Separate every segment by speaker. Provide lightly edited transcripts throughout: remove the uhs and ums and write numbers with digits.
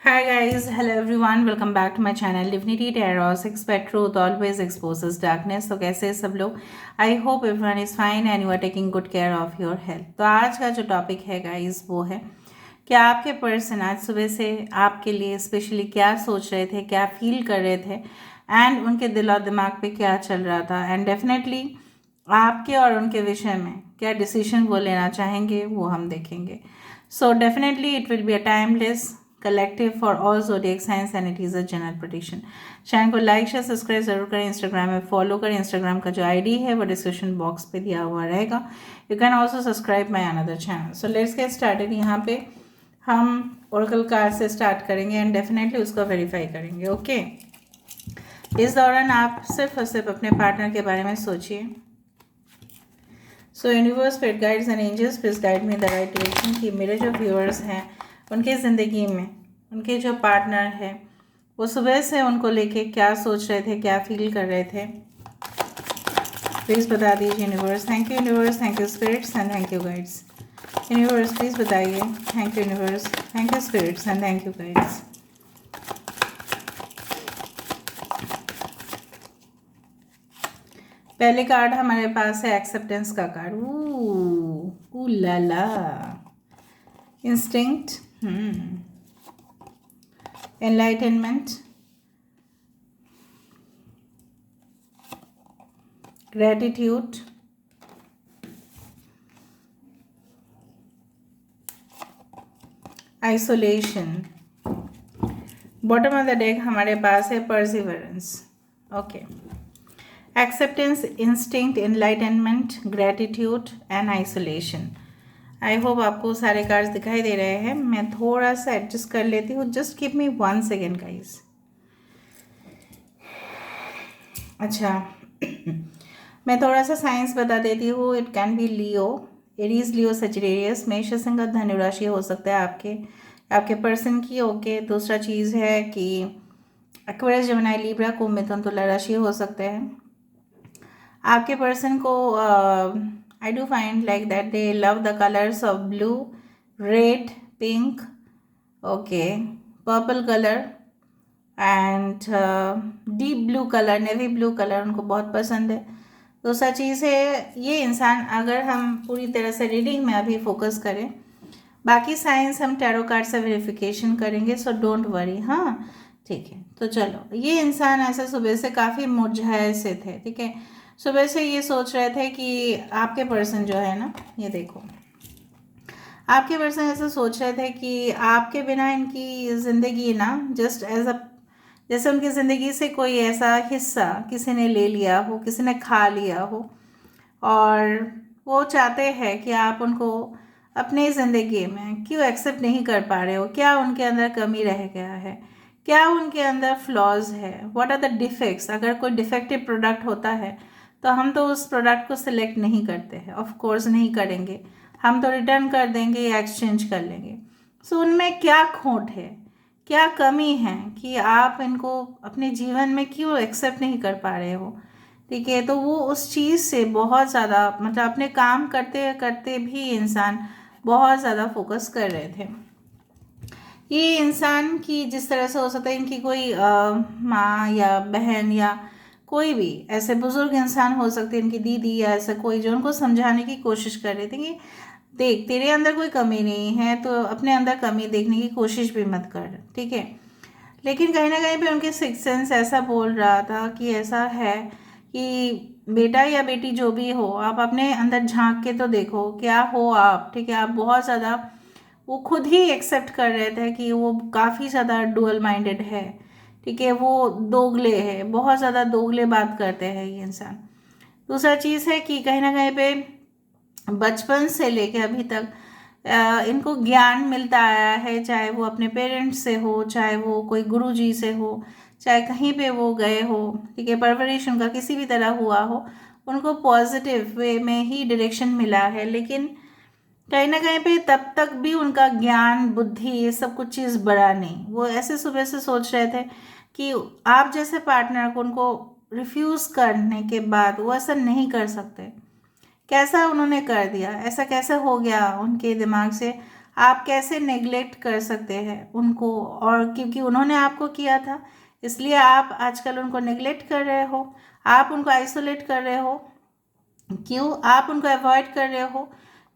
Speaker 1: Hi guys, hello everyone, welcome back to my channel Divinity Tarot. Expect truth always exposes darkness. तो कैसे हैं सब लोग? I hope everyone is fine and you are taking good care of your health. तो आज का जो topic है गाइस वो है कि आपके पर्सन आज सुबह से आपके लिए स्पेशली क्या सोच रहे थे, क्या फील कर रहे थे एंड उनके दिल और दिमाग पे क्या चल रहा था एंड डेफिनेटली आपके और उनके विषय में क्या डिसीजन वो लेना चाहेंगे वो हम देखेंगे. So definitely it will be a timeless collective for all zodiac signs and it is a general prediction. Channel को लाइक शेयर सब्सक्राइब जरूर करें. इंस्टाग्राम में फॉलो करें. इंस्टाग्राम का जो आईडी है वो डिस्क्रिप्शन बॉक्स पे दिया हुआ रहेगा. You can also subscribe my another channel. So let's get started. यहाँ पे हम ओरेकल कार्ड से स्टार्ट करेंगे एंड डेफिनेटली उसको वेरीफाई करेंगे. ओके इस दौरान आप सिर्फ और सिर्फ अपने पार्टनर के बारे में सोचिए. So universe spirit guides and angels please guide me the right direction कि मेरे जो व्यूअर्स हैं उनके ज़िंदगी में उनके जो पार्टनर है वो सुबह से उनको लेके क्या सोच रहे थे, क्या फील कर रहे थे, प्लीज़ बता दीजिए universe. Thank you universe, thank you spirits and thank you guides. Universe please बताइए. Thank you universe, thank you spirits and thank you guides. पहले कार्ड हमारे पास है एक्सेप्टेंस का card. Ooh la la. Instinct, enlightenment, gratitude, isolation. Bottom of the deck हमारे पास है perseverance. Okay acceptance, instinct, enlightenment, gratitude and isolation. I hope आपको सारे कार्ड्स दिखाई दे रहे हैं. मैं थोड़ा सा एडजस्ट कर लेती हूँ. Just give me 1 second guys. अच्छा मैं थोड़ा सा साइंस बता देती हूँ. It can be Leo, Aries, Leo, Sagittarius, मेष, सिंह, धनु राशि हो सकता है आपके पर्सन की. ओके दूसरा चीज़ है कि एक्वेरियस, जेमिनी, लिब्रा, कुंभ, मिथुन, तुला राशि हो सकते हैं. आपके पर्सन को I do find like that they love the colors of blue, red, pink, okay, purple color and deep blue color, navy blue color उनको बहुत पसंद है. दूसरा चीज़ है ये इंसान, अगर हम पूरी तरह से रीडिंग में अभी फोकस करें, बाकी साइंस हम टैरो कार्ड से वेरिफिकेशन करेंगे. So don't worry. हाँ ठीक है. तो चलो ये इंसान ऐसे सुबह से काफ़ी मुरझाए से थे. ठीक है सुबह से ये सोच रहे थे कि आपके पर्सन जो है ना, ये देखो आपके पर्सन ऐसा सोच रहे थे कि आपके बिना इनकी ज़िंदगी ना जस्ट एज अ, जैसे उनकी ज़िंदगी से कोई ऐसा हिस्सा किसी ने ले लिया हो, किसी ने खा लिया हो और वो चाहते हैं कि आप उनको अपने ज़िंदगी में क्यों एक्सेप्ट नहीं कर पा रहे हो. क्या उनके अंदर कमी रह गया है, क्या उनके अंदर फ्लॉज है, व्हाट आर द डिफेक्ट्स. अगर कोई डिफेक्टिव प्रोडक्ट होता है तो हम तो उस प्रोडक्ट को सिलेक्ट नहीं करते हैं, ऑफ कोर्स नहीं करेंगे. हम तो रिटर्न कर देंगे या एक्सचेंज कर लेंगे. सो उनमें क्या खोट है, क्या कमी है कि आप इनको अपने जीवन में क्यों एक्सेप्ट नहीं कर पा रहे हो. ठीक है तो वो उस चीज़ से बहुत ज़्यादा मतलब अपने काम करते करते भी इंसान बहुत ज़्यादा फोकस कर रहे थे. ये इंसान की जिस तरह से हो सकता है इनकी कोई माँ या बहन या कोई भी ऐसे बुजुर्ग इंसान हो सकते हैं, इनकी दीदी या ऐसा कोई जो उनको समझाने की कोशिश कर रहे थे कि देख तेरे अंदर कोई कमी नहीं है तो अपने अंदर कमी देखने की कोशिश भी मत कर. ठीक है लेकिन कहीं ना कहीं पे उनके सिक्स सेंस ऐसा बोल रहा था कि ऐसा है कि बेटा या बेटी जो भी हो आप अपने अंदर झांक के तो देखो क्या हो आप. ठीक है आप बहुत ज़्यादा वो खुद ही एक्सेप्ट कर रहे थे कि वो काफ़ी ज़्यादा डुअल माइंडेड है. ठीक है वो दोगले है, बहुत ज़्यादा दोगले बात करते हैं ये इंसान. दूसरा चीज़ है कि कहीं ना कहीं पे बचपन से लेके अभी तक इनको ज्ञान मिलता आया है, चाहे वो अपने पेरेंट्स से हो, चाहे वो कोई गुरुजी से हो, चाहे कहीं पे वो गए हो. ठीक है परवरिश उनका किसी भी तरह हुआ हो, उनको पॉजिटिव वे में ही डायरेक्शन मिला है. लेकिन कहीं ना कहीं पे तब तक भी उनका ज्ञान, बुद्धि, ये सब कुछ चीज़ बड़ा नहीं. वो ऐसे सुबह से सोच रहे थे कि आप जैसे पार्टनर को उनको रिफ्यूज़ करने के बाद वो ऐसा नहीं कर सकते. कैसा उन्होंने कर दिया, ऐसा कैसे हो गया उनके दिमाग से. आप कैसे नेग्लेक्ट कर सकते हैं उनको, और क्योंकि उन्होंने आपको किया था इसलिए आप आजकल उनको नेग्लेक्ट कर रहे हो, आप उनको आइसोलेट कर रहे हो। क्यों आप उनको अवॉइड कर रहे हो?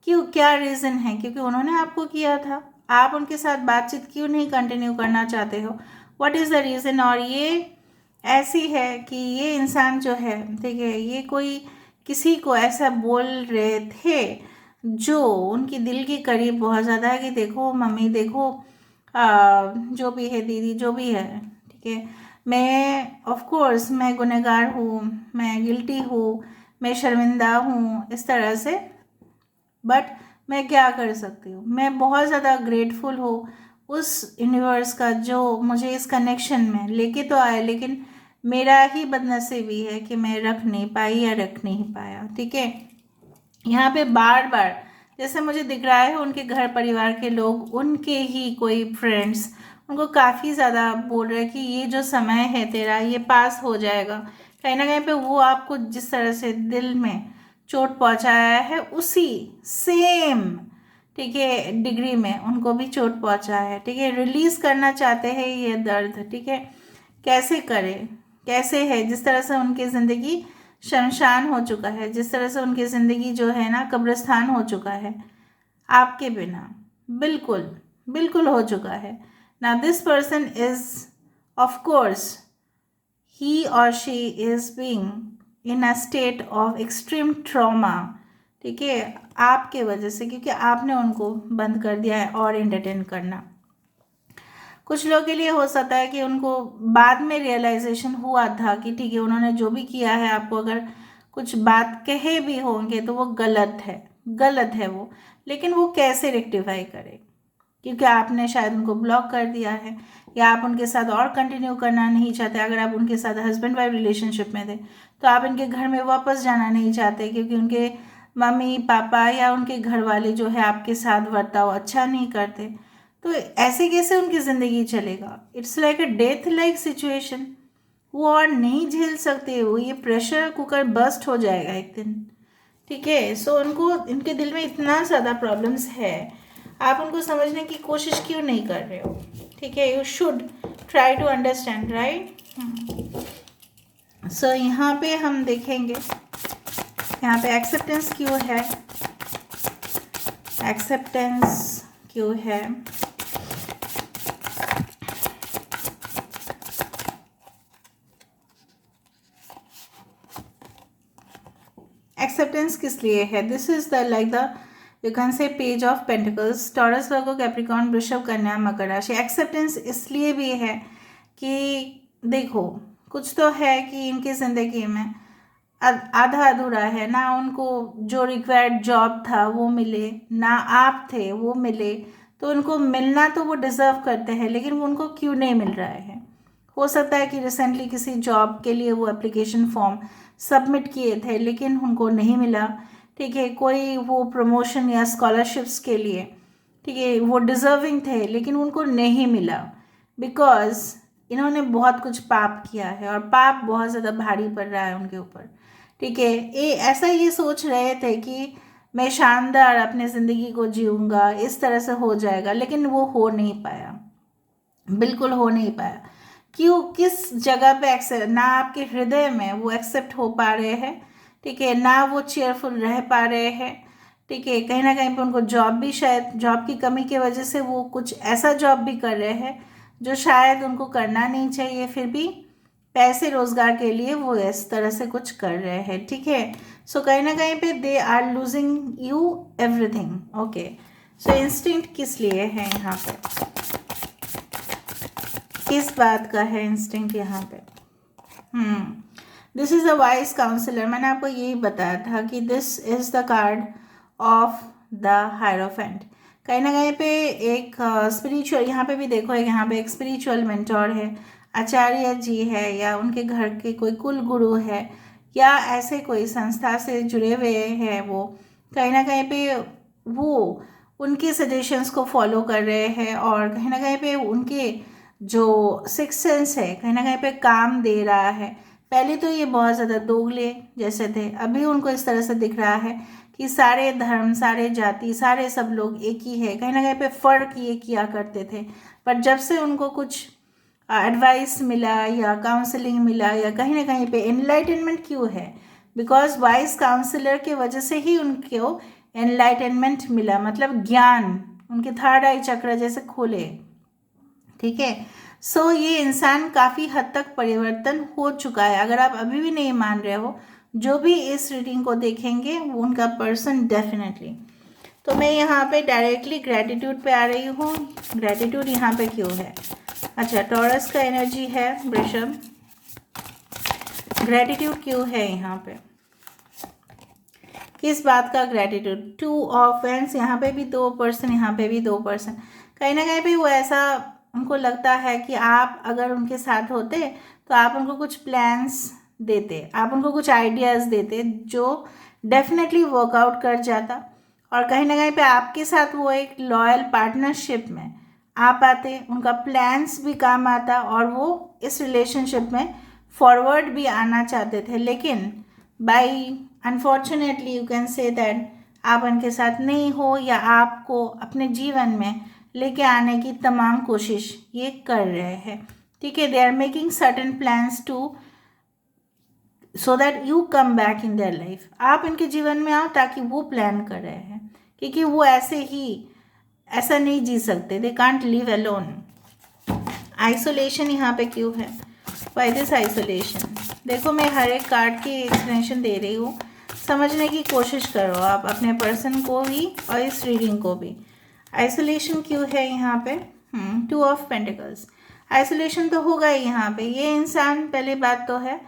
Speaker 1: क्यों, क्या रीज़न है? क्योंकि उन्होंने आपको किया था। आप उनके साथ बातचीत क्यों नहीं कंटिन्यू करना चाहते हो? What is the reason? और ये ऐसी है कि ये इंसान जो है, ठीक है, ये कोई किसी को ऐसा बोल रहे थे जो उनकी दिल के करीब बहुत ज़्यादा है कि देखो मम्मी, देखो जो भी है दीदी, जो भी है, ठीक है, मैं ऑफ कोर्स मैं गुनहगार हूँ, मैं गिल्टी हूँ, मैं शर्मिंदा हूँ इस तरह से, बट मैं क्या कर सकती हूँ? मैं बहुत ज़्यादा ग्रेटफुल हूँ उस यूनिवर्स का जो मुझे इस कनेक्शन में लेके तो आया, लेकिन मेरा ही बदनसीबी है कि मैं रख नहीं पाई या रख नहीं पाया। ठीक है, यहाँ पे बार बार जैसे मुझे दिख रहा है उनके घर परिवार के लोग, उनके ही कोई फ्रेंड्स उनको काफ़ी ज़्यादा बोल रहे हैं कि ये जो समय है तेरा ये पास हो जाएगा। कहीं ना कहीं पे वो आपको जिस तरह से दिल में चोट पहुंचाया है उसी सेम, ठीक है, डिग्री में उनको भी चोट पहुंचा है। ठीक है, रिलीज करना चाहते हैं ये दर्द। ठीक है, कैसे करें? कैसे है? जिस तरह से उनकी ज़िंदगी शमशान हो चुका है, जिस तरह से उनकी ज़िंदगी जो है ना कब्रिस्तान हो चुका है आपके बिना, बिल्कुल बिल्कुल हो चुका है ना। This person is of course he or she is being in a state of extreme trauma। ठीक है, आपके वजह से, क्योंकि आपने उनको बंद कर दिया है और एंटरटेन करना। कुछ लोगों के लिए हो सकता है कि उनको बाद में रियलाइजेशन हुआ था कि ठीक है उन्होंने जो भी किया है, आपको अगर कुछ बात कहे भी होंगे तो वो गलत है, गलत है वो, लेकिन वो कैसे रेक्टिफाई करे? क्योंकि आपने शायद उनको ब्लॉक कर दिया है, या आप उनके साथ और कंटिन्यू करना नहीं चाहते। अगर आप उनके साथ हस्बैंड वाइफ रिलेशनशिप में थे तो आप इनके घर में वापस जाना नहीं चाहते, क्योंकि उनके मम्मी पापा या उनके घर वाले जो है आपके साथ बर्ताव अच्छा नहीं करते। तो ऐसे कैसे उनकी ज़िंदगी चलेगा? It's like a death like situation. वो और नहीं झेल सकते, वो ये प्रेशर कुकर बस्ट हो जाएगा एक दिन। ठीक है, सो उनको, इनके दिल में इतना ज़्यादा प्रॉब्लम्स है, आप उनको समझने की कोशिश क्यों नहीं कर रहे हो? ठीक है, you should try to understand, right. So यहाँ पे हम देखेंगे, यहाँ पे एक्सेप्टेंस क्यों है, एक्सेप्टेंस क्यों है। एक्सेप्टेंस किस लिए है? This is the like the you can say page of pentacles, taurus, Virgo, Capricorn, वृषभ, कन्या, मकर राशि। एक्सेप्टेंस इसलिए भी है कि देखो कुछ तो है कि इनकी ज़िंदगी में आधा अधूरा है ना, उनको जो रिक्वायर्ड जॉब था वो मिले ना, आप थे वो मिले, तो उनको मिलना तो वो डिज़र्व करते हैं, लेकिन वो उनको क्यों नहीं मिल रहा है? हो सकता है कि रिसेंटली किसी जॉब के लिए वो एप्लीकेशन फॉर्म सबमिट किए थे लेकिन उनको नहीं मिला। ठीक है, कोई वो प्रमोशन या स्कॉलरशिप्स के लिए, ठीक है, वो डिज़र्विंग थे लेकिन उनको नहीं मिला, बिकॉज इन्होंने बहुत कुछ पाप किया है और पाप बहुत ज़्यादा भारी पड़ रहा है उनके ऊपर। ठीक है, ये ऐसा ये सोच रहे थे कि मैं शानदार अपने ज़िंदगी को जीऊँगा, इस तरह से हो जाएगा, लेकिन वो हो नहीं पाया, बिल्कुल हो नहीं पाया। क्यों? किस जगह पे एक्सेप्ट, ना आपके हृदय में वो एक्सेप्ट हो पा रहे हैं, ठीक है, ना वो चेयरफुल रह पा रहे हैं। ठीक है, कहीं ना कहीं पे उनको जॉब भी, शायद जॉब की कमी की वजह से वो कुछ ऐसा जॉब भी कर रहे हैं जो शायद उनको करना नहीं चाहिए, फिर भी पैसे रोजगार के लिए वो इस तरह से कुछ कर रहे हैं। ठीक है, सो कहीं ना कहीं पे they are losing you everything. Okay, so instinct किस लिए है यहाँ पे? किस बात का है इंस्टिंक्ट यहाँ पे? This is a wise counsellor. मैंने आपको यही बताया था कि this is the card of the hierophant. कहीं ना कहीं पे एक स्पिरिचुअल, यहाँ पे भी देखो यहाँ पे एक स्पिरिचुअल मेंटोर है, आचार्य जी है, या उनके घर के कोई कुल गुरु है, या ऐसे कोई संस्था से जुड़े हुए हैं वो, कहीं ना कहीं पे वो उनके सजेशंस को फॉलो कर रहे हैं, और कहीं ना कहीं पे उनके जो सिक्स सेंस है कहीं ना कहीं पे काम दे रहा है। पहले तो ये बहुत ज़्यादा दोगले जैसे थे, अभी उनको इस तरह से दिख रहा है कि सारे धर्म, सारे जाति, सारे सब लोग एक ही है, कहीं ना कहीं पे फ़र्क ये किया करते थे। पर जब से उनको कुछ एडवाइस मिला या काउंसलिंग मिला या कहीं ना कहीं पे एनलाइटनमेंट क्यों है, बिकॉज वाइज काउंसलर की वजह से ही उनको एनलाइटनमेंट मिला, मतलब ज्ञान उनके थर्ड आई चक्र जैसे खोले। ठीक है, सो ये इंसान काफ़ी हद तक परिवर्तन हो चुका है। अगर आप अभी भी नहीं मान रहे हो, जो भी इस रीडिंग को देखेंगे वो उनका पर्सन डेफिनेटली। तो मैं यहाँ पे डायरेक्टली ग्रैटिट्यूड पे आ रही हूँ। ग्रैटिट्यूड यहाँ पे क्यों है? अच्छा, टॉरस का एनर्जी है वृषभ, ग्रैटिट्यूड क्यों है यहाँ पे? किस बात का ग्रैटिट्यूड? 2 ऑफ वैंड्स, यहाँ पे भी 2 पर्सन, यहाँ पे भी 2 पर्सन। कहीं ना कहीं पे वो ऐसा उनको लगता है कि आप अगर उनके साथ होते तो आप उनको कुछ प्लान्स देते, आप उनको कुछ आइडियाज़ देते जो डेफिनेटली वर्कआउट कर जाता, और कहीं ना कहीं पे आपके साथ वो एक लॉयल पार्टनरशिप में आ पाते, उनका प्लान्स भी काम आता और वो इस रिलेशनशिप में फॉरवर्ड भी आना चाहते थे। लेकिन by unfortunately you can say that आप उनके साथ नहीं हो, या आपको अपने जीवन में लेके आने की तमाम कोशिश ये कर रहे हैं। ठीक है, they are making certain plans to so that you come back in their life, आप इनके जीवन में आओ ताकि वो प्लान कर रहे हैं, क्योंकि वो ऐसा नहीं जी सकते, they can't live alone. Isolation यहाँ पे क्यों है? Why this isolation? देखो, मैं हर एक कार्ड की एक्सप्लेनेशन दे रही हूँ, समझने की कोशिश करो आप अपने पर्सन को भी और इस रीडिंग को भी। आइसोलेशन क्यों है यहाँ पे? 2 ऑफ पेंटिकल्स। आइसोलेशन तो होगा ही यहाँ पे। ये इंसान, पहली बात तो है,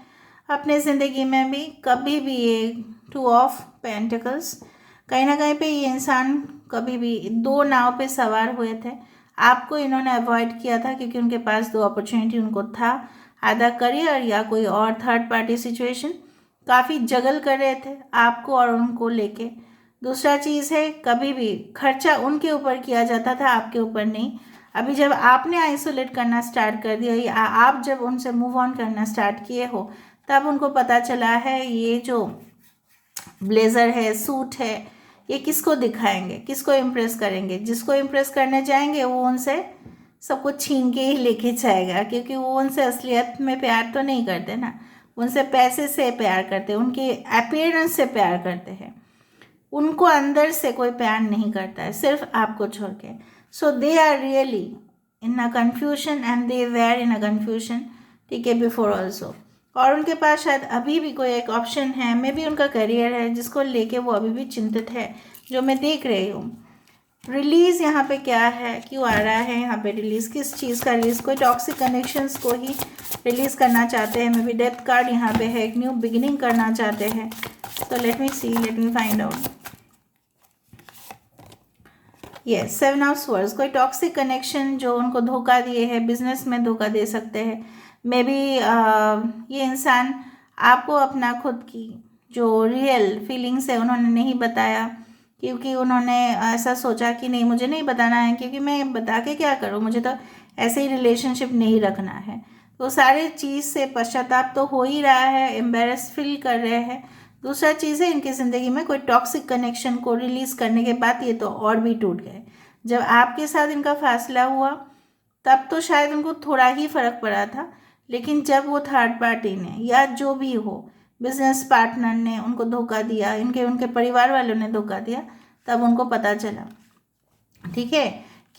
Speaker 1: अपने ज़िंदगी में भी कभी भी ये 2 ऑफ पेंटिकल्स, कहीं ना कहीं पे ये इंसान कभी भी 2 नाव पे सवार हुए थे। आपको इन्होंने अवॉइड किया था क्योंकि उनके पास 2 अपॉर्चुनिटी उनको था, आधा करियर या कोई और थर्ड पार्टी सिचुएशन। काफ़ी जगल कर रहे थे आपको और उनको लेके। दूसरा चीज़ है, कभी भी खर्चा उनके ऊपर किया जाता था, आपके ऊपर नहीं। अभी जब आपने आइसोलेट करना स्टार्ट कर दिया या आप जब उनसे मूव ऑन करना स्टार्ट किए हो, तब उनको पता चला है ये जो ब्लेज़र है, सूट है, ये किसको दिखाएंगे, किसको इम्प्रेस करेंगे। जिसको इम्प्रेस करने जाएंगे वो उनसे सब कुछ छीन के ही लेके जाएगा, क्योंकि वो उनसे असलियत में प्यार तो नहीं करते ना, उनसे पैसे से प्यार करते, उनके अपीयरेंस से प्यार करते हैं, उनको अंदर से कोई प्यार नहीं करता है, सिर्फ आपको छोड़ के। So they are really in a confusion and they were in a confusion, ठीक है, बिफोर ऑल्सो। और उनके पास शायद अभी भी कोई एक ऑप्शन है, मे भी उनका करियर है जिसको लेके वो अभी भी चिंतित है, जो मैं देख रही हूँ। रिलीज़ यहाँ पे क्या है, क्यों आ रहा है यहाँ पे रिलीज़? किस चीज़ का रिलीज़? कोई टॉक्सिक कनेक्शंस को ही रिलीज़ करना चाहते हैं, मे बी डेथ कार्ड यहाँ पे है, एक न्यू बिगिनिंग करना चाहते हैं। तो let me see, let me find out. Yes, 7 of swords. कोई टॉक्सिक कनेक्शन जो उनको धोखा दिए है, बिजनेस में धोखा दे सकते हैं। मे बी ये इंसान आपको अपना खुद की जो रियल फीलिंग्स है उन्होंने नहीं बताया, क्योंकि उन्होंने ऐसा सोचा कि नहीं, मुझे नहीं बताना है, क्योंकि मैं बता के क्या करूँ, मुझे तो ऐसे ही रिलेशनशिप नहीं रखना है। तो सारे चीज़ से पश्चाताप तो हो ही रहा है, एम्बेरस फील कर रहे हैं। दूसरा चीज़ है, इनकी ज़िंदगी में कोई टॉक्सिक कनेक्शन को रिलीज़ करने के बाद ये तो और भी टूट गए। जब आपके साथ इनका फासला हुआ तब तो शायद उनको थोड़ा ही फ़र्क पड़ा था, लेकिन जब वो थर्ड पार्टी ने या जो भी हो, बिजनेस पार्टनर ने उनको धोखा दिया, उनके परिवार वालों ने धोखा दिया, तब उनको पता चला, ठीक है,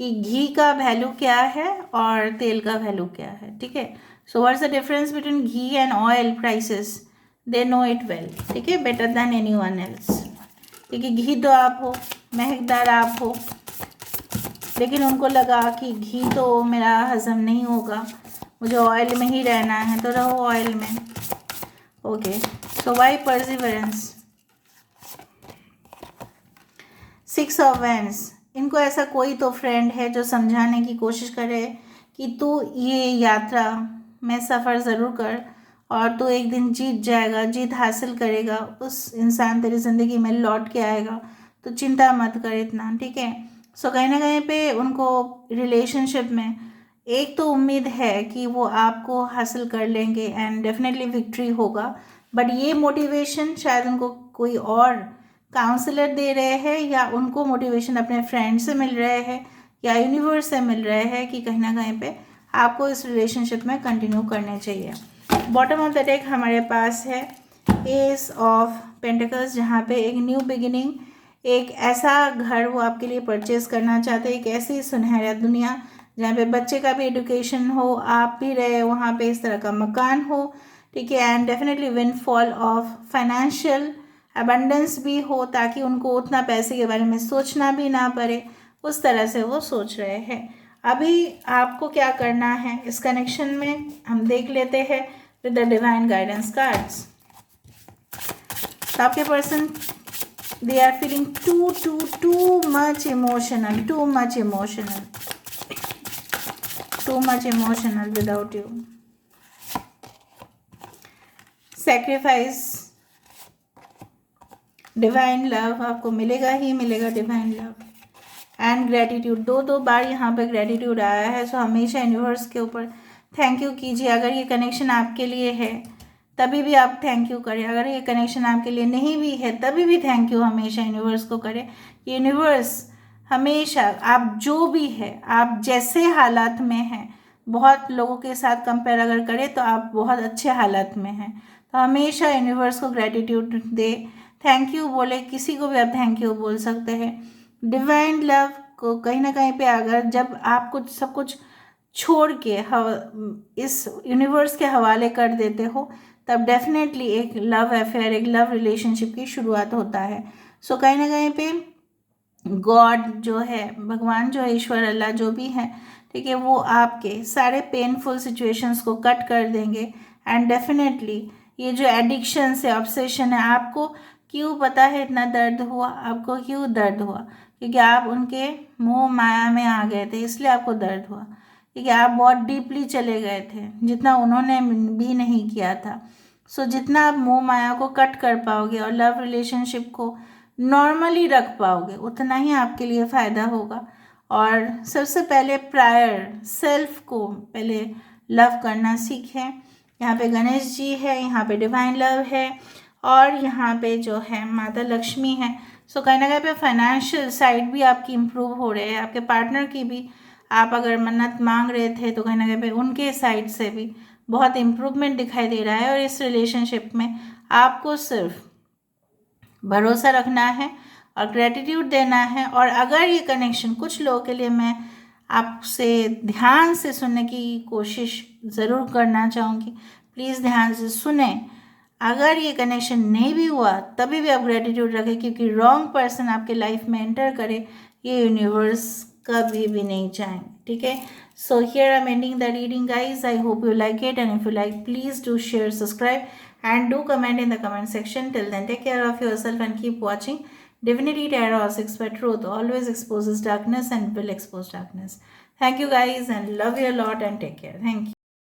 Speaker 1: कि घी का वैल्यू क्या है और तेल का वैल्यू क्या है। ठीक है, so what's the difference between ghee and oil prices? They know it well, ठीक है, better than any one else. क्योंकि घी तो आप हो, महकदार आप हो, लेकिन उनको लगा कि घी तो मेरा हजम नहीं होगा, मुझे ऑयल में ही रहना है, तो रहो ऑयल में। Okay, so why perseverance? 6 of wands. इनको ऐसा कोई तो फ्रेंड है जो समझाने की कोशिश करे कि तू ये यात्रा में सफ़र ज़रूर कर और तू एक दिन जीत जाएगा, जीत हासिल करेगा, उस इंसान तेरी ज़िंदगी में लौट के आएगा, तो चिंता मत कर इतना, ठीक है। सो कहीं ना कहीं पे उनको रिलेशनशिप में एक तो उम्मीद है कि वो आपको हासिल कर लेंगे एंड डेफिनेटली विक्ट्री होगा, बट ये मोटिवेशन शायद उनको कोई और काउंसलर दे रहे हैं या उनको मोटिवेशन अपने फ्रेंड से मिल रहे हैं या यूनिवर्स से मिल रहे हैं कि कहीं ना कहीं पे आपको इस रिलेशनशिप में कंटिन्यू करने चाहिए। बॉटम ऑफ द डेक हमारे पास है एस ऑफ पेंटिकल्स, जहाँ पे एक न्यू बिगिनिंग, एक ऐसा घर वो आपके लिए परचेज करना चाहते हैं, एक ऐसी सुनहरा दुनिया जहाँ पे बच्चे का भी एजुकेशन हो, आप भी रहे वहाँ पे, इस तरह का मकान हो, ठीक है। And definitely windfall of financial abundance भी हो, ताकि उनको उतना पैसे के बारे में सोचना भी ना पड़े, उस तरह से वो सोच रहे हैं। अभी आपको क्या करना है इस कनेक्शन में हम देख लेते हैं with the divine guidance cards. तो आपके person, they are feeling too much emotional, too much emotional without you. Sacrifice, divine love आपको मिलेगा ही मिलेगा, डिवाइन लव एंड ग्रेटिट्यूड। दो बार यहाँ पे ग्रेटिट्यूड आया है। सो हमेशा यूनिवर्स के ऊपर थैंक यू कीजिए। अगर ये कनेक्शन आपके लिए है तभी भी आप थैंक यू करें, अगर ये कनेक्शन आपके लिए नहीं भी है तभी भी थैंक यू हमेशा यूनिवर्स को करें। यूनिवर्स हमेशा, आप जो भी है, आप जैसे हालात में हैं, बहुत लोगों के साथ कंपेयर अगर करें तो आप बहुत अच्छे हालात में हैं, तो हमेशा यूनिवर्स को ग्रेटिट्यूड दे, थैंक यू बोले, किसी को भी आप थैंक यू बोल सकते हैं। डिवाइन लव को कहीं ना कहीं पे अगर जब आप कुछ सब कुछ छोड़ के इस यूनिवर्स के हवाले कर देते हो, तब डेफिनेटली एक लव अफेयर, एक लव रिलेशनशिप की शुरुआत होता है। सो कहीं ना कहीं पे गॉड जो है, भगवान जो है, ईश्वर अल्लाह जो भी है, ठीक है, वो आपके सारे पेनफुल सिचुएशंस को कट कर देंगे। एंड डेफिनेटली ये जो एडिक्शन से ऑब्सेशन है, आपको क्यों पता है इतना दर्द हुआ, आपको क्यों दर्द हुआ, क्योंकि आप उनके मोह माया में आ गए थे, इसलिए आपको दर्द हुआ। ठीक है, आप बहुत डीपली चले गए थे, जितना उन्होंने भी नहीं किया था। सो जितना आप मोह माया को कट कर पाओगे और लव रिलेशनशिप को नॉर्मली रख पाओगे, उतना ही आपके लिए फ़ायदा होगा। और सबसे पहले प्रायर सेल्फ को पहले लव करना सीखें। यहाँ पे गणेश जी है, यहाँ पे डिवाइन लव है, और यहाँ पे जो है माता लक्ष्मी है। सो कहीं ना कहीं पे फाइनेंशियल साइड भी आपकी इम्प्रूव हो रहे हैं, आपके पार्टनर की भी, आप अगर मन्नत मांग रहे थे तो कहीं ना कहीं पे उनके साइड से भी बहुत इम्प्रूवमेंट दिखाई दे रहा है। और इस रिलेशनशिप में आपको सिर्फ भरोसा रखना है और ग्रेटिट्यूड देना है। और अगर ये कनेक्शन, कुछ लोगों के लिए मैं आपसे ध्यान से सुनने की कोशिश ज़रूर करना चाहूँगी, प्लीज़ ध्यान से सुने। अगर ये कनेक्शन नहीं भी हुआ तभी भी आप ग्रेटिट्यूड रखें, क्योंकि रॉन्ग पर्सन आपके लाइफ में एंटर करे, ये यूनिवर्स कभी भी नहीं चाहेंगे। ठीक है, so here I am ending the reading guys. I hope you like it, and if you like please do share, subscribe and do comment in the comment section. Till then, take care of yourself and keep watching Divinity Tarot House, where truth always exposes darkness and will expose darkness. Thank you guys, and love you a lot, and take care. Thank you.